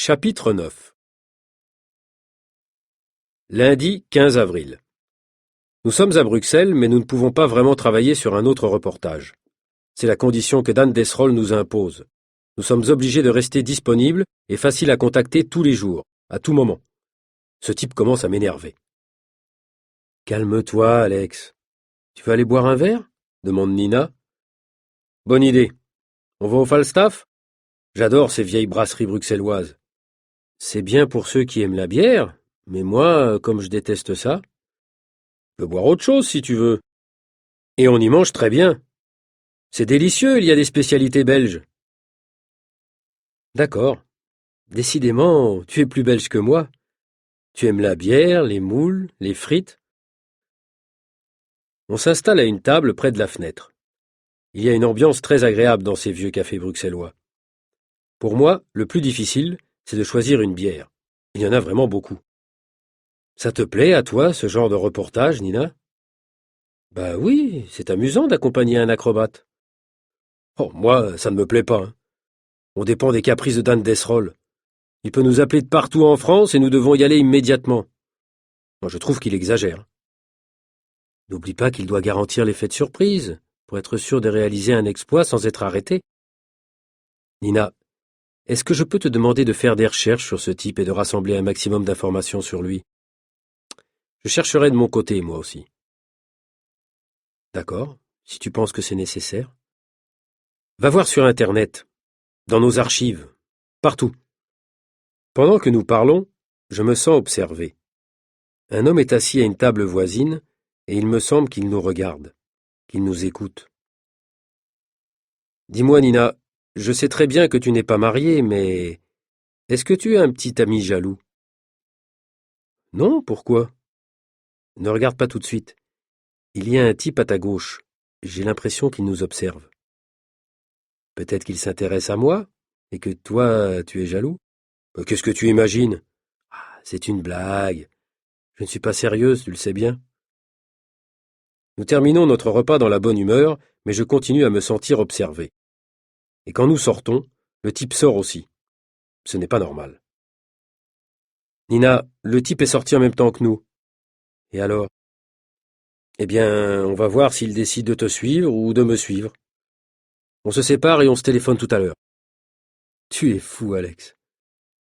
Chapitre 9. Lundi 15 avril. Nous sommes à Bruxelles, mais nous ne pouvons pas vraiment travailler sur un autre reportage. C'est la condition que Dan Desrolles nous impose. Nous sommes obligés de rester disponibles et faciles à contacter tous les jours, à tout moment. Ce type commence à m'énerver. Calme-toi, Alex. Tu veux aller boire un verre? Demande Nina. Bonne idée. On va au Falstaff? J'adore ces vieilles brasseries bruxelloises. C'est bien pour ceux qui aiment la bière, mais moi, comme je déteste ça, je peux boire autre chose si tu veux. Et on y mange très bien. C'est délicieux, il y a des spécialités belges. D'accord. Décidément, tu es plus belge que moi. Tu aimes la bière, les moules, les frites. On s'installe à une table près de la fenêtre. Il y a une ambiance très agréable dans ces vieux cafés bruxellois. Pour moi, le plus difficile, c'est de choisir une bière. Il y en a vraiment beaucoup. Ça te plaît, à toi, ce genre de reportage, Nina? Bah oui, c'est amusant d'accompagner un acrobate. Oh, moi, ça ne me plaît pas, hein. On dépend des caprices de Dan Desrolles. Il peut nous appeler de partout en France et nous devons y aller immédiatement. Moi, je trouve qu'il exagère. N'oublie pas qu'il doit garantir l'effet de surprise, pour être sûr de réaliser un exploit sans être arrêté. Nina, est-ce que je peux te demander de faire des recherches sur ce type et de rassembler un maximum d'informations sur lui? Je chercherai de mon côté, moi aussi. D'accord, si tu penses que c'est nécessaire. Va voir sur Internet, dans nos archives, partout. Pendant que nous parlons, je me sens observé. Un homme est assis à une table voisine, et il me semble qu'il nous regarde, qu'il nous écoute. Dis-moi, Nina, je sais très bien que tu n'es pas mariée, mais est-ce que tu as un petit ami jaloux? Non, pourquoi? Ne regarde pas tout de suite. Il y a un type à ta gauche. J'ai l'impression qu'il nous observe. Peut-être qu'il s'intéresse à moi, et que toi, tu es jaloux? Qu'est-ce que tu imagines? Ah, c'est une blague. Je ne suis pas sérieuse, tu le sais bien. Nous terminons notre repas dans la bonne humeur, mais je continue à me sentir observé. Et quand nous sortons, le type sort aussi. Ce n'est pas normal. Nina, le type est sorti en même temps que nous. Et alors? Eh bien, on va voir s'il décide de te suivre ou de me suivre. On se sépare et on se téléphone tout à l'heure. Tu es fou, Alex.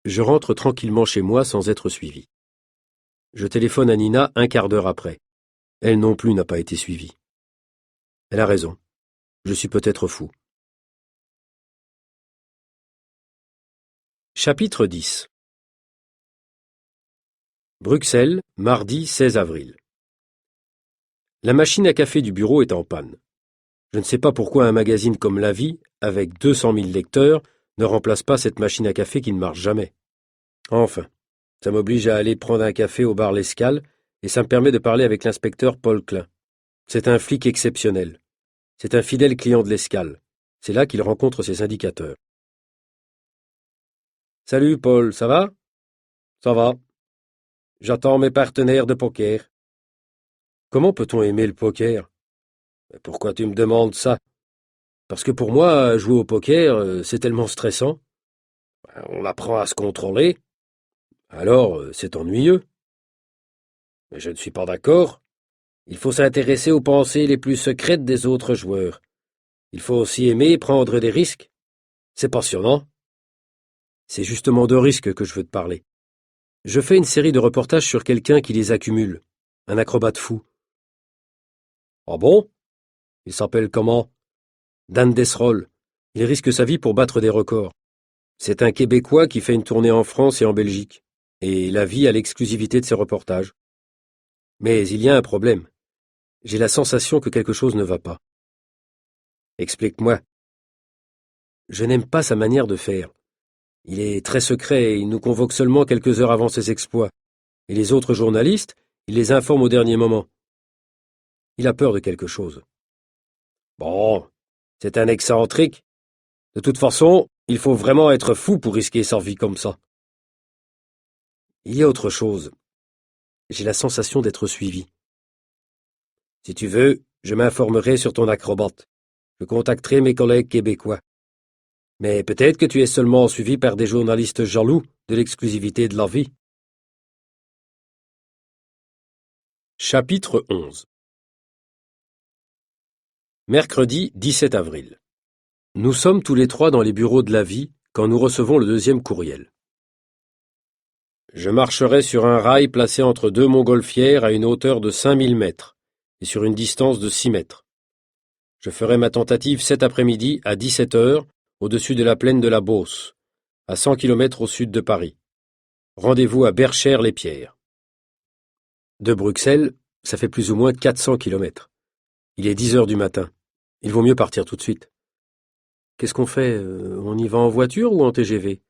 Je rentre tranquillement chez moi sans être suivi. Je téléphone à Nina un quart d'heure après. Elle non plus n'a pas été suivie. Elle a raison. Je suis peut-être fou. Chapitre 10. Bruxelles, mardi 16 avril. La machine à café du bureau est en panne. Je ne sais pas pourquoi un magazine comme La Vie, avec 200 000 lecteurs, ne remplace pas cette machine à café qui ne marche jamais. Enfin, ça m'oblige à aller prendre un café au bar L'Escale et ça me permet de parler avec l'inspecteur Paul Klein. C'est un flic exceptionnel. C'est un fidèle client de l'Escale. C'est là qu'il rencontre ses indicateurs. Salut Paul, ça va? Ça va. J'attends mes partenaires de poker. Comment peut-on aimer le poker? Pourquoi tu me demandes ça? Parce que pour moi, jouer au poker, c'est tellement stressant. On apprend à se contrôler. Alors, c'est ennuyeux. Mais je ne suis pas d'accord. Il faut s'intéresser aux pensées les plus secrètes des autres joueurs. Il faut aussi aimer prendre des risques. C'est passionnant. C'est justement de risques que je veux te parler. Je fais une série de reportages sur quelqu'un qui les accumule. Un acrobate fou. Ah bon? Il s'appelle comment? Dan Desrolles. Il risque sa vie pour battre des records. C'est un Québécois qui fait une tournée en France et en Belgique. Et la vie à l'exclusivité de ses reportages. Mais il y a un problème. J'ai la sensation que quelque chose ne va pas. Explique-moi. Je n'aime pas sa manière de faire. Il est très secret et il nous convoque seulement quelques heures avant ses exploits. Et les autres journalistes, il les informe au dernier moment. Il a peur de quelque chose. Bon, c'est un excentrique. De toute façon, il faut vraiment être fou pour risquer sa vie comme ça. Il y a autre chose. J'ai la sensation d'être suivi. Si tu veux, je m'informerai sur ton acrobate. Je contacterai mes collègues québécois. Mais peut-être que tu es seulement suivi par des journalistes jaloux de l'exclusivité de la vie. Chapitre 11. Mercredi 17 avril. Nous sommes tous les trois dans les bureaux de la vie quand nous recevons le deuxième courriel. Je marcherai sur un rail placé entre deux montgolfières à une hauteur de 5000 mètres et sur une distance de 6 mètres. Je ferai ma tentative cet après-midi à 17 heures au-dessus de la plaine de la Beauce, à 100 km au sud de Paris. Rendez-vous à Berchères-les-Pierres. De Bruxelles, ça fait plus ou moins 400 km. Il est 10 heures du matin. Il vaut mieux partir tout de suite. Qu'est-ce qu'on fait? On y va en voiture ou en TGV?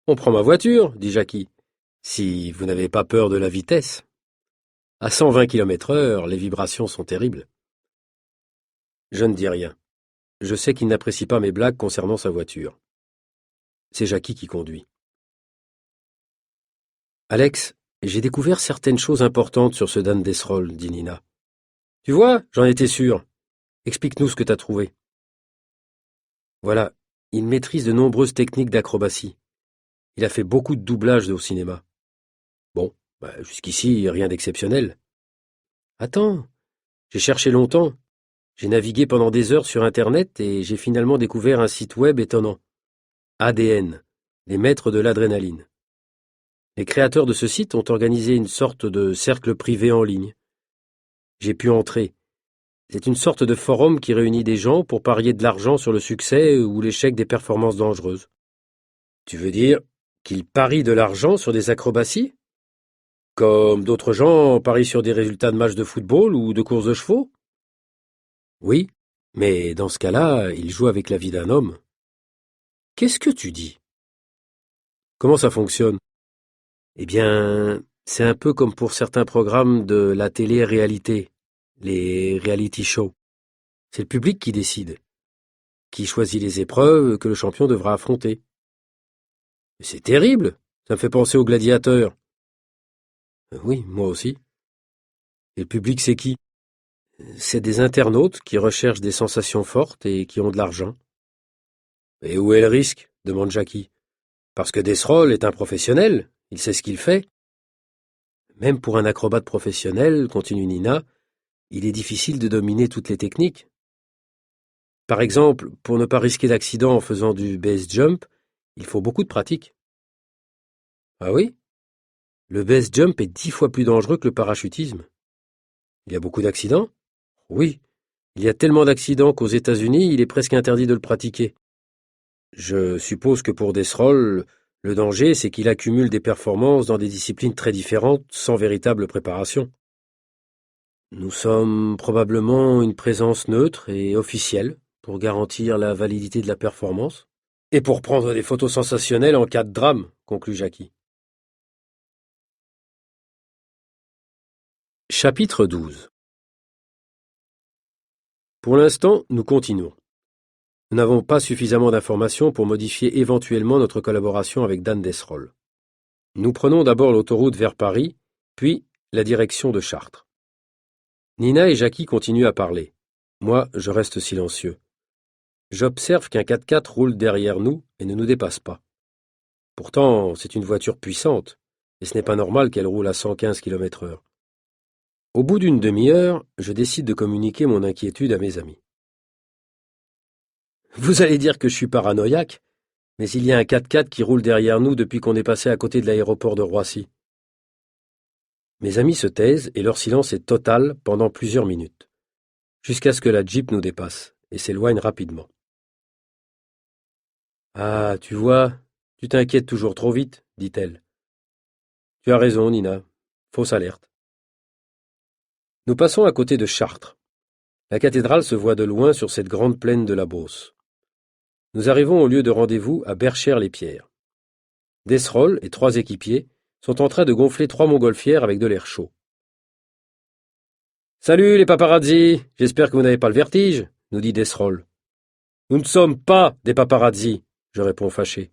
On prend ma voiture, dit Jackie. Si vous n'avez pas peur de la vitesse. À 120 km/h, les vibrations sont terribles. Je ne dis rien. Je sais qu'il n'apprécie pas mes blagues concernant sa voiture. C'est Jackie qui conduit. Alex, j'ai découvert certaines choses importantes sur ce Dan Desrolles, dit Nina. Tu vois, j'en étais sûr. Explique-nous ce que t'as trouvé. Voilà, il maîtrise de nombreuses techniques d'acrobatie. Il a fait beaucoup de doublage au cinéma. Bon, jusqu'ici, rien d'exceptionnel. Attends, j'ai cherché longtemps. J'ai navigué pendant des heures sur Internet et j'ai finalement découvert un site web étonnant. ADN, les maîtres de l'adrénaline. Les créateurs de ce site ont organisé une sorte de cercle privé en ligne. J'ai pu entrer. C'est une sorte de forum qui réunit des gens pour parier de l'argent sur le succès ou l'échec des performances dangereuses. Tu veux dire qu'ils parient de l'argent sur des acrobaties? Comme d'autres gens parient sur des résultats de matchs de football ou de courses de chevaux? Oui, mais dans ce cas-là, ils jouent avec la vie d'un homme. Qu'est-ce que tu dis? Comment ça fonctionne? Eh bien, c'est un peu comme pour certains programmes de la télé-réalité, les reality shows. C'est le public qui décide, qui choisit les épreuves que le champion devra affronter. C'est terrible, ça me fait penser aux gladiateurs. Oui, moi aussi. Et le public, c'est qui? C'est des internautes qui recherchent des sensations fortes et qui ont de l'argent. Et où est le risque? Demande Jackie. Parce que Desrolles est un professionnel, il sait ce qu'il fait. Même pour un acrobate professionnel, continue Nina, il est difficile de dominer toutes les techniques. Par exemple, pour ne pas risquer d'accident en faisant du base jump, il faut beaucoup de pratique. Ah oui? Le base jump est 10 fois plus dangereux que le parachutisme. Il y a beaucoup d'accidents? Oui. Il y a tellement d'accidents qu'aux États-Unis, il est presque interdit de le pratiquer. Je suppose que pour Desrolles, le danger, c'est qu'il accumule des performances dans des disciplines très différentes, sans véritable préparation. Nous sommes probablement une présence neutre et officielle pour garantir la validité de la performance. Et pour prendre des photos sensationnelles en cas de drame, conclut Jackie. Chapitre 12. Pour l'instant, nous continuons. Nous n'avons pas suffisamment d'informations pour modifier éventuellement notre collaboration avec Dan Desrolles. Nous prenons d'abord l'autoroute vers Paris, puis la direction de Chartres. Nina et Jackie continuent à parler. Moi, je reste silencieux. J'observe qu'un 4x4 roule derrière nous et ne nous dépasse pas. Pourtant, c'est une voiture puissante, et ce n'est pas normal qu'elle roule à 115 km/h. Au bout d'une demi-heure, je décide de communiquer mon inquiétude à mes amis. Vous allez dire que je suis paranoïaque, mais il y a un 4x4 qui roule derrière nous depuis qu'on est passé à côté de l'aéroport de Roissy. Mes amis se taisent et leur silence est total pendant plusieurs minutes, jusqu'à ce que la Jeep nous dépasse et s'éloigne rapidement. Ah, tu vois, tu t'inquiètes toujours trop vite, dit-elle. Tu as raison, Nina. Fausse alerte. Nous passons à côté de Chartres. La cathédrale se voit de loin sur cette grande plaine de la Beauce. Nous arrivons au lieu de rendez-vous à Berchères-les-Pierres. Desrolles et 3 équipiers sont en train de gonfler 3 montgolfières avec de l'air chaud. Salut les paparazzi, j'espère que vous n'avez pas le vertige, nous dit Desrolles. Nous ne sommes pas des paparazzi, je réponds fâché.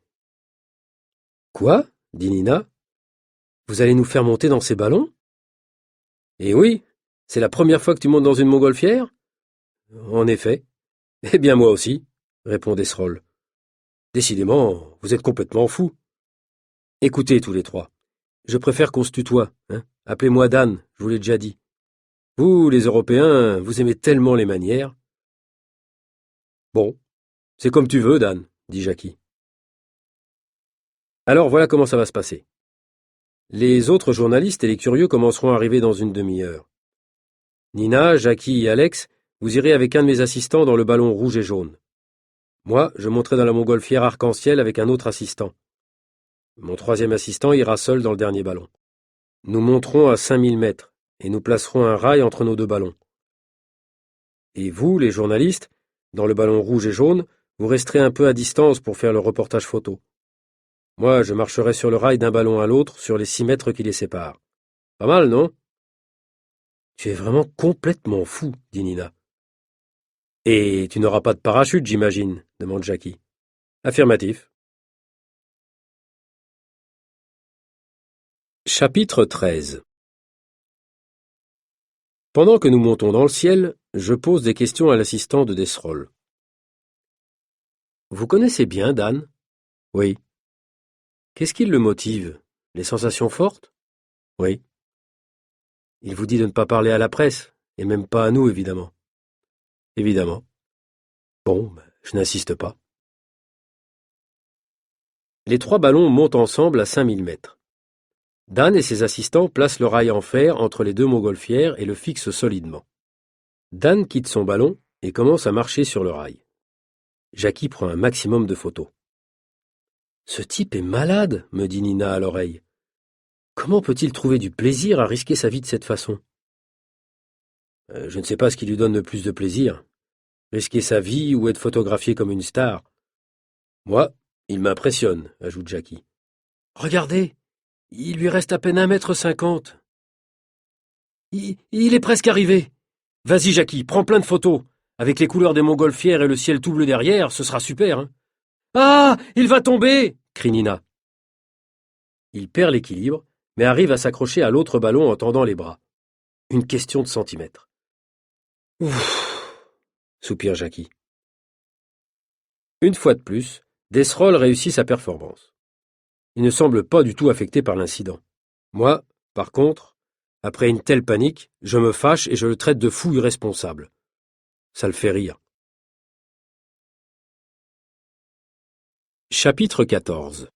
Quoi? Dit Nina. Vous allez nous faire monter dans ces ballons? Eh oui, c'est la première fois que tu montes dans une montgolfière? En effet. Eh bien moi aussi, répond Desrolles. Décidément, vous êtes complètement fous. Écoutez, tous les trois. Je préfère qu'on se tutoie, hein. Appelez-moi Dan, je vous l'ai déjà dit. Vous, les Européens, vous aimez tellement les manières. Bon, c'est comme tu veux, Dan, dit Jackie. Alors voilà comment ça va se passer. Les autres journalistes et les curieux commenceront à arriver dans une demi-heure. Nina, Jackie et Alex, vous irez avec un de mes assistants dans le ballon rouge et jaune. Moi, je monterai dans la montgolfière arc-en-ciel avec un autre assistant. Mon troisième assistant ira seul dans le dernier ballon. Nous monterons à 5000 mètres et nous placerons un rail entre nos deux ballons. Et vous, les journalistes, dans le ballon rouge et jaune, vous resterez un peu à distance pour faire le reportage photo. Moi, je marcherai sur le rail d'un ballon à l'autre sur les 6 mètres qui les séparent. Pas mal, non? Tu es vraiment complètement fou, dit Nina. Et tu n'auras pas de parachute, j'imagine, demande Jackie. Affirmatif. Chapitre 13. Pendant que nous montons dans le ciel, je pose des questions à l'assistant de Desrolles. Vous connaissez bien Dan? Oui. Qu'est-ce qui le motive? Les sensations fortes? Oui. Il vous dit de ne pas parler à la presse, et même pas à nous, évidemment. Évidemment. Bon, je n'insiste pas. Les trois ballons montent ensemble à 5000 mètres. Dan et ses assistants placent le rail en fer entre les deux montgolfières et le fixent solidement. Dan quitte son ballon et commence à marcher sur le rail. Jackie prend un maximum de photos. « Ce type est malade, me dit Nina à l'oreille. Comment peut-il trouver du plaisir à risquer sa vie de cette façon? Je ne sais pas ce qui lui donne le plus de plaisir. Risquer sa vie ou être photographié comme une star. Moi, il m'impressionne, ajoute Jackie. Regardez, il lui reste à peine 1,50 m. Il est presque arrivé. Vas-y, Jackie, prends plein de photos. Avec les couleurs des montgolfières et le ciel tout bleu derrière, ce sera super, hein. Ah, il va tomber, crie Nina. Il perd l'équilibre, mais arrive à s'accrocher à l'autre ballon en tendant les bras. Une question de centimètres. Ouf, soupire Jackie. Une fois de plus, Desrolles réussit sa performance. Il ne semble pas du tout affecté par l'incident. Moi, par contre, après une telle panique, je me fâche et je le traite de fou irresponsable. Ça le fait rire. Chapitre 14.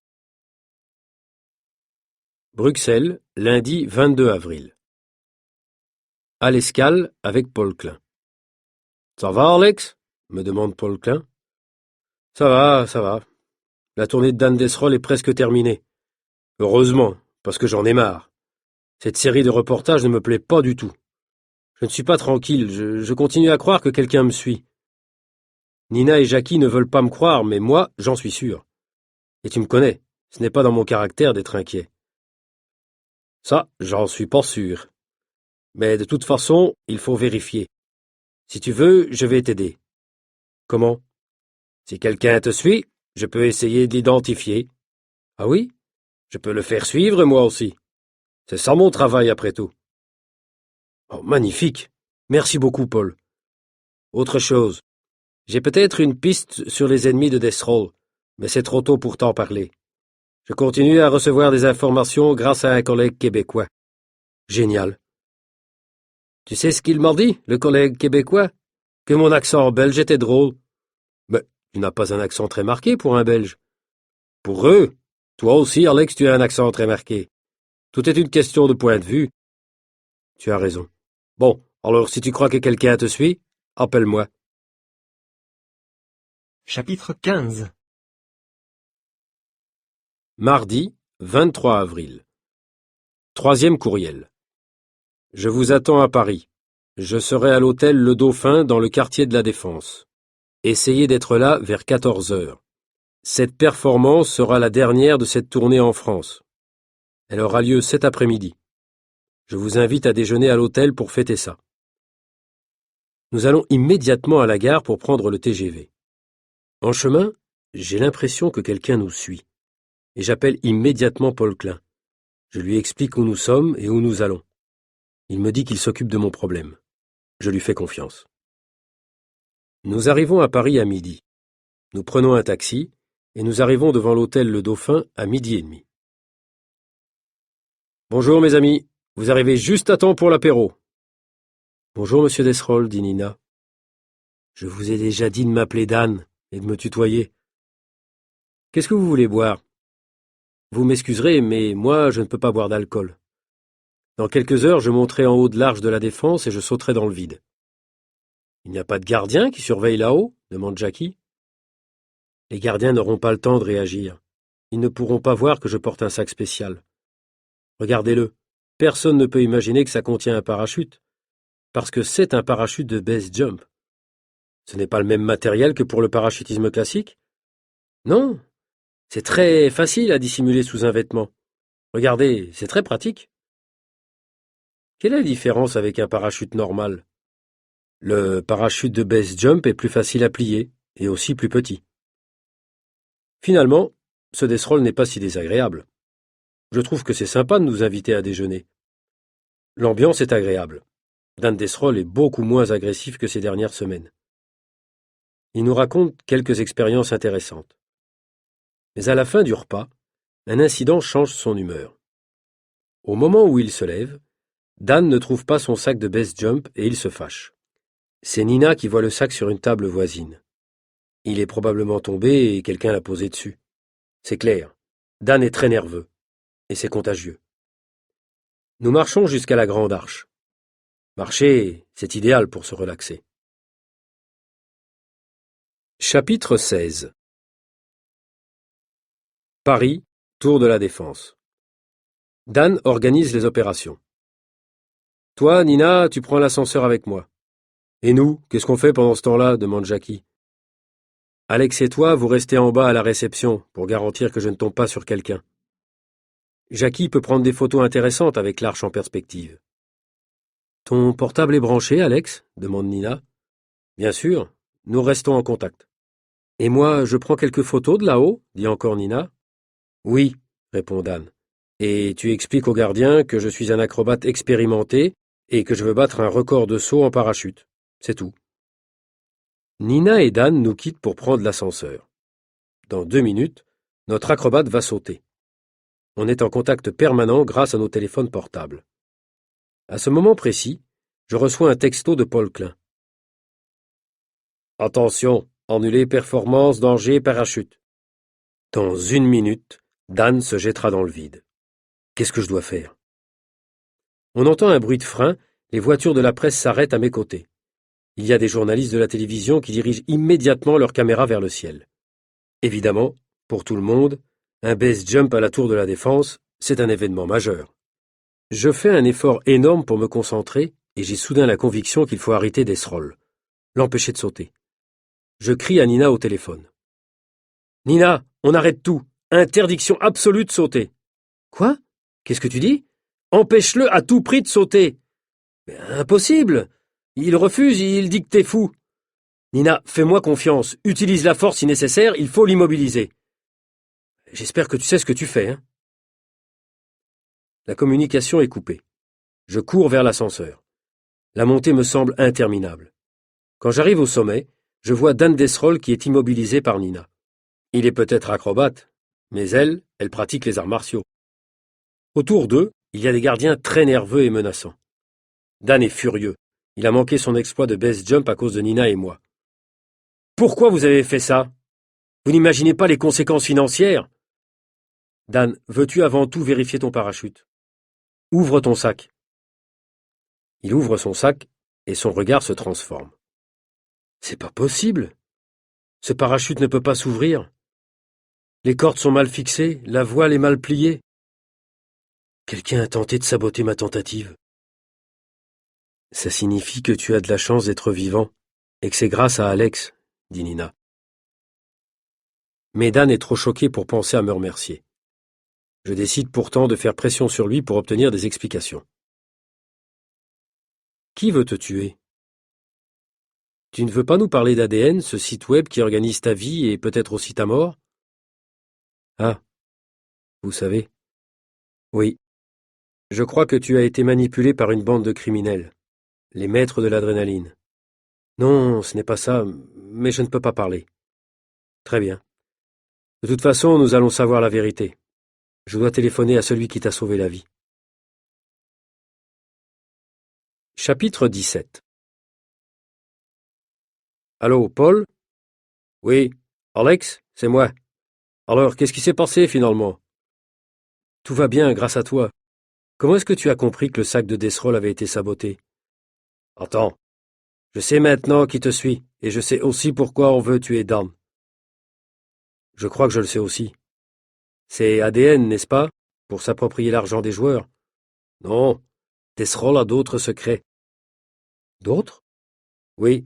Bruxelles, lundi 22 avril. À l'escale avec Paul Klein. Ça va, Alex? Me demande Paul Klein. Ça va, ça va. La tournée de Dan Desrolles est presque terminée. Heureusement, parce que j'en ai marre. Cette série de reportages ne me plaît pas du tout. Je ne suis pas tranquille, je continue à croire que quelqu'un me suit. Nina et Jackie ne veulent pas me croire, mais moi, j'en suis sûr. Et tu me connais, ce n'est pas dans mon caractère d'être inquiet. Ça, j'en suis pas sûr. Mais de toute façon, il faut vérifier. Si tu veux, je vais t'aider. Comment? Si quelqu'un te suit, je peux essayer de l'identifier. Ah oui? Je peux le faire suivre, moi aussi. C'est ça mon travail, après tout. Oh, magnifique. Merci beaucoup, Paul. Autre chose. J'ai peut-être une piste sur les ennemis de Desrolles, mais c'est trop tôt pour t'en parler. Je continue à recevoir des informations grâce à un collègue québécois. Génial. Tu sais ce qu'il m'a dit, le collègue québécois? Que mon accent belge était drôle. Mais tu n'as pas un accent très marqué pour un Belge. Pour eux, toi aussi, Alex, tu as un accent très marqué. Tout est une question de point de vue. Tu as raison. Bon, alors si tu crois que quelqu'un te suit, appelle-moi. Chapitre 15. Mardi, 23 avril. Troisième courriel. Je vous attends à Paris. Je serai à l'hôtel Le Dauphin dans le quartier de la Défense. Essayez d'être là vers 14 heures. Cette performance sera la dernière de cette tournée en France. Elle aura lieu cet après-midi. Je vous invite à déjeuner à l'hôtel pour fêter ça. Nous allons immédiatement à la gare pour prendre le TGV. En chemin, j'ai l'impression que quelqu'un nous suit. Et j'appelle immédiatement Paul Klein. Je lui explique où nous sommes et où nous allons. Il me dit qu'il s'occupe de mon problème. Je lui fais confiance. Nous arrivons à Paris à midi. Nous prenons un taxi et nous arrivons devant l'hôtel Le Dauphin à 12h30. Bonjour mes amis, vous arrivez juste à temps pour l'apéro. Bonjour monsieur Desrolles, dit Nina. Je vous ai déjà dit de m'appeler Dan et de me tutoyer. Qu'est-ce que vous voulez boire? Vous m'excuserez, mais moi je ne peux pas boire d'alcool. Dans quelques heures, je monterai en haut de l'arche de la Défense et je sauterai dans le vide. Il n'y a pas de gardien qui surveille là-haut? Demande Jackie. Les gardiens n'auront pas le temps de réagir. Ils ne pourront pas voir que je porte un sac spécial. Regardez-le. Personne ne peut imaginer que ça contient un parachute, parce que c'est un parachute de base jump. Ce n'est pas le même matériel que pour le parachutisme classique? Non, c'est très facile à dissimuler sous un vêtement. Regardez, c'est très pratique. Quelle est la différence avec un parachute normal? Le parachute de base jump est plus facile à plier, et aussi plus petit. Finalement, ce Desrolles n'est pas si désagréable. Je trouve que c'est sympa de nous inviter à déjeuner. L'ambiance est agréable. Dan Desrolles est beaucoup moins agressif que ces dernières semaines. Il nous raconte quelques expériences intéressantes. Mais à la fin du repas, un incident change son humeur. Au moment où il se lève, Dan ne trouve pas son sac de base jump et il se fâche. C'est Nina qui voit le sac sur une table voisine. Il est probablement tombé et quelqu'un l'a posé dessus. C'est clair, Dan est très nerveux, et c'est contagieux. Nous marchons jusqu'à la grande arche. Marcher, c'est idéal pour se relaxer. Chapitre 16. Paris, Tour de la Défense. Dan organise les opérations. Toi, Nina, tu prends l'ascenseur avec moi. Et nous, qu'est-ce qu'on fait pendant ce temps-là? Demande Jackie. Alex et toi, vous restez en bas à la réception pour garantir que je ne tombe pas sur quelqu'un. Jackie peut prendre des photos intéressantes avec l'arche en perspective. Ton portable est branché, Alex? Demande Nina. Bien sûr, nous restons en contact. Et moi, je prends quelques photos de là-haut? Dit encore Nina. Oui, répond Dan. Et tu expliques au gardien que je suis un acrobate expérimenté et que je veux battre un record de saut en parachute. C'est tout. Nina et Dan nous quittent pour prendre l'ascenseur. Dans 2 minutes, notre acrobate va sauter. On est en contact permanent grâce à nos téléphones portables. À ce moment précis, je reçois un texto de Paul Klein. Attention, annulé performance, danger, parachute. Dans 1 minute, Dan se jettera dans le vide. Qu'est-ce que je dois faire? On entend un bruit de frein, les voitures de la presse s'arrêtent à mes côtés. Il y a des journalistes de la télévision qui dirigent immédiatement leur caméra vers le ciel. Évidemment, pour tout le monde, un base jump à la Tour de la Défense, c'est un événement majeur. Je fais un effort énorme pour me concentrer et j'ai soudain la conviction qu'il faut arrêter Desrolles, l'empêcher de sauter. Je crie à Nina au téléphone. Nina, on arrête tout. Interdiction absolue de sauter. Quoi? Qu'est-ce que tu dis? Empêche-le à tout prix de sauter. Mais impossible. Il refuse, il dit que t'es fou. Nina, fais-moi confiance. Utilise la force si nécessaire, il faut l'immobiliser. J'espère que tu sais ce que tu fais, hein? La communication est coupée. Je cours vers l'ascenseur. La montée me semble interminable. Quand j'arrive au sommet, je vois Dan Desrolles qui est immobilisé par Nina. Il est peut-être acrobate, mais elle pratique les arts martiaux. Autour d'eux, il y a des gardiens très nerveux et menaçants. Dan est furieux. Il a manqué son exploit de base jump à cause de Nina et moi. Pourquoi vous avez fait ça? Vous n'imaginez pas les conséquences financières? Dan, veux-tu avant tout vérifier ton parachute? Ouvre ton sac. Il ouvre son sac et son regard se transforme. C'est pas possible. Ce parachute ne peut pas s'ouvrir. Les cordes sont mal fixées, la voile est mal pliée. Quelqu'un a tenté de saboter ma tentative. Ça signifie que tu as de la chance d'être vivant, et que c'est grâce à Alex, dit Nina. Mais Dan est trop choqué pour penser à me remercier. Je décide pourtant de faire pression sur lui pour obtenir des explications. Qui veut te tuer? Tu ne veux pas nous parler d'ADN, ce site web qui organise ta vie et peut-être aussi ta mort? Ah, vous savez. Oui. Je crois que tu as été manipulé par une bande de criminels, les maîtres de l'adrénaline. Non, ce n'est pas ça, mais je ne peux pas parler. Très bien. De toute façon, nous allons savoir la vérité. Je dois téléphoner à celui qui t'a sauvé la vie. Chapitre 17. Allô, Paul? Oui. Alex, c'est moi. Alors, qu'est-ce qui s'est passé finalement? Tout va bien, grâce à toi. Comment est-ce que tu as compris que le sac de Desroll avait été saboté? Attends. Je sais maintenant qui te suit, et je sais aussi pourquoi on veut tuer Dan. Je crois que je le sais aussi. C'est ADN, n'est-ce pas? Pour s'approprier l'argent des joueurs. Non. Desroll a d'autres secrets. D'autres? Oui.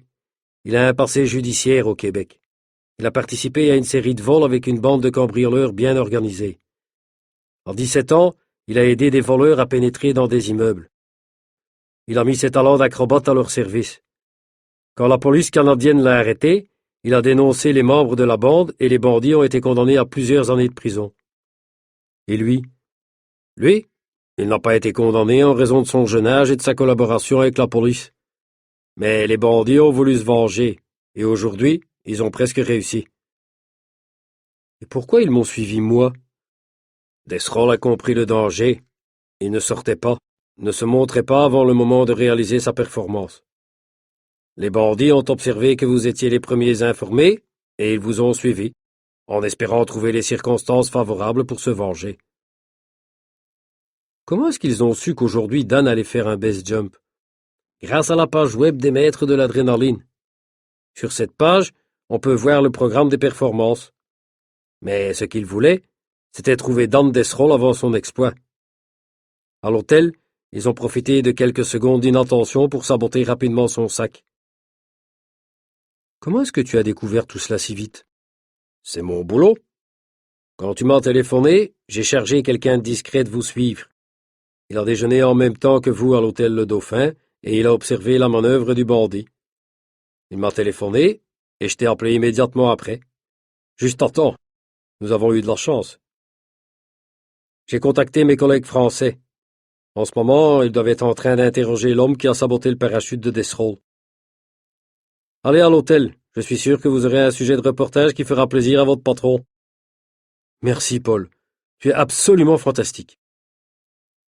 Il a un passé judiciaire au Québec. Il a participé à une série de vols avec une bande de cambrioleurs bien organisée. En 17 ans, il a aidé des voleurs à pénétrer dans des immeubles. Il a mis ses talents d'acrobate à leur service. Quand la police canadienne l'a arrêté, il a dénoncé les membres de la bande et les bandits ont été condamnés à plusieurs années de prison. Et lui? Lui? Il n'a pas été condamné en raison de son jeune âge et de sa collaboration avec la police. Mais les bandits ont voulu se venger, et aujourd'hui, ils ont presque réussi. Et pourquoi ils m'ont suivi, moi? Desroll a compris le danger. Il ne sortait pas, ne se montrait pas avant le moment de réaliser sa performance. Les bandits ont observé que vous étiez les premiers informés, et ils vous ont suivi, en espérant trouver les circonstances favorables pour se venger. Comment est-ce qu'ils ont su qu'aujourd'hui Dan allait faire un base jump? Grâce à la page web des maîtres de l'adrénaline. Sur cette page, on peut voir le programme des performances. Mais ce qu'ils voulaient, c'était trouver Dan Desroll avant son exploit. À l'hôtel, ils ont profité de quelques secondes d'inattention pour saboter rapidement son sac. Comment est-ce que tu as découvert tout cela si vite? C'est mon boulot. Quand tu m'as téléphoné, j'ai chargé quelqu'un de discret de vous suivre. Il a déjeuné en même temps que vous à l'hôtel Le Dauphin et il a observé la manœuvre du bandit. Il m'a téléphoné et je t'ai appelé immédiatement après. Juste à temps. Nous avons eu de la chance. J'ai contacté mes collègues français. En ce moment, ils doivent être en train d'interroger l'homme qui a saboté le parachute de Desroll. Allez à l'hôtel. Je suis sûr que vous aurez un sujet de reportage qui fera plaisir à votre patron. Merci, Paul. Tu es absolument fantastique.